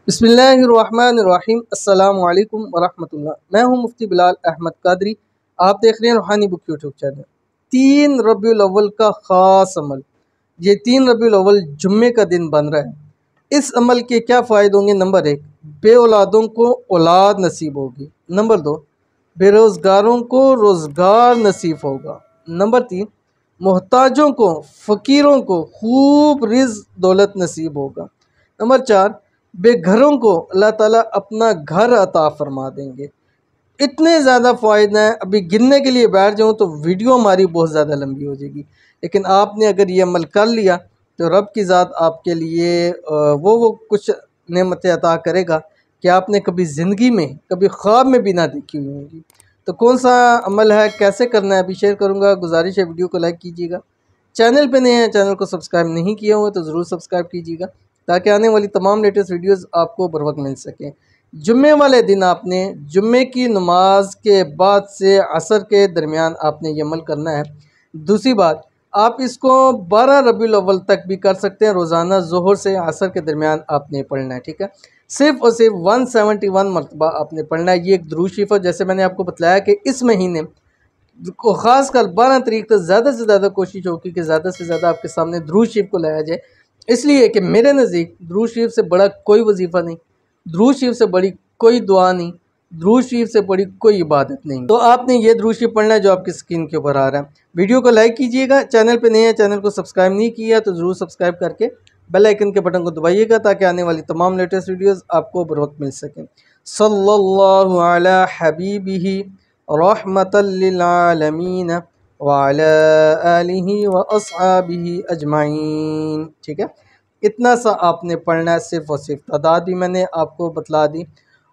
बिस्मिल्लाहिर्रहमानिर्रहीम। अस्सलामु अलैकुम वरहमतुल्लाह। मैं हूं मुफ्ती बिलाल अहमद कादरी। आप देख रहे हैं रूहानी बुक यूट्यूब चैनल। 3 रबीउल अव्वल का ख़ास अमल, ये 3 रबीउल अव्वल जुम्मे का दिन बन रहा है। इस अमल के क्या फ़ायदे होंगे? नंबर 1, बे औलादों को औलाद नसीब होगी। नंबर 2, बेरोज़गारों को रोज़गार नसीब होगा। नंबर 3, मोहताजों को, फ़कीरों को खूब रिज़्क़ दौलत नसीब होगा। नंबर 4, बेघरों को अल्लाह ताला अपना घर अता फरमा देंगे। इतने ज़्यादा फ़ायदे हैं, अभी गिनने के लिए बैठ जाऊँ तो वीडियो हमारी बहुत ज़्यादा लंबी हो जाएगी। लेकिन आपने अगर ये अमल कर लिया तो रब की ज़ात आपके लिए वो कुछ नेमतें अता करेगा कि आपने कभी ज़िंदगी में, कभी ख्वाब में भी ना देखी हुई होंगी। तो कौन सा अमल है, कैसे करना है, अभी शेयर करूँगा। गुजारिश है वीडियो को लाइक कीजिएगा। चैनल पे नए हैं, चैनल को सब्सक्राइब नहीं किया हुआ तो ज़रूर सब्सक्राइब कीजिएगा ताकि आने वाली तमाम लेटेस्ट वीडियोस आपको बर वक्त मिल सकें। जुम्मे वाले दिन आपने जुम्मे की नमाज के बाद से असर के दरमियान आपने ये अमल करना है। दूसरी बात, आप इसको 12 रबीउल अव्वल तक भी कर सकते हैं। रोज़ाना ज़ोहर से असर के दरमियान आपने पढ़ना है, ठीक है। सिर्फ़ और सिर्फ 171 मरतबा आपने पढ़ना है। ये एक दुरूद शरीफ है। जैसे मैंने आपको बताया कि इस महीने को ख़ासकर 12 तारीख तक ज़्यादा से ज़्यादा कोशिश होगी कि ज़्यादा से ज़्यादा आपके सामने दुरूद शरीफ को लाया जाए। इसलिए कि मेरे नज़दीक दुरूद शरीफ से बड़ा कोई वजीफ़ा नहीं, दुरूद शरीफ से बड़ी कोई दुआ नहीं, दुरूद शरीफ से बड़ी कोई इबादत नहीं। तो आपने ये दुरूद शरीफ पढ़ना है जो आपकी स्क्रीन के ऊपर आ रहा है। वीडियो को लाइक कीजिएगा। चैनल पे नए हैं, चैनल को सब्सक्राइब नहीं किया तो ज़रूर सब्सक्राइब करके बेल आइकन के बटन को दबाइएगा ताकि आने वाली तमाम लेटेस्ट वीडियोज़ आपको बर वक्त मिल सकें। सल्लल्लाहु अला हबीबिही रहमतल लिल आलमीन व अला आलिहि व अस्हाबिहि अजमाइन, ठीक है। इतना सा आपने पढ़ना है सिर्फ़ और सिर्फ। तादाद भी मैंने आपको बतला दी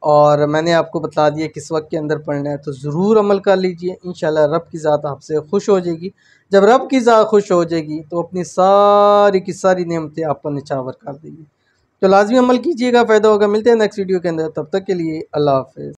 और मैंने आपको बता दिया किस वक्त के अंदर पढ़ना है। तो ज़रूर अमल कर लीजिए, इंशाल्लाह रब की ज़ात आपसे खुश हो जाएगी। जब रब की ज़ात खुश हो जाएगी तो अपनी सारी की सारी नेमतें आपको निछावर कर देगी। तो लाजमी अमल कीजिएगा, फ़ायदा होगा। मिलते हैं नेक्स्ट वीडियो के अंदर, तब तक के लिए अल्लाह हाफ़िज़।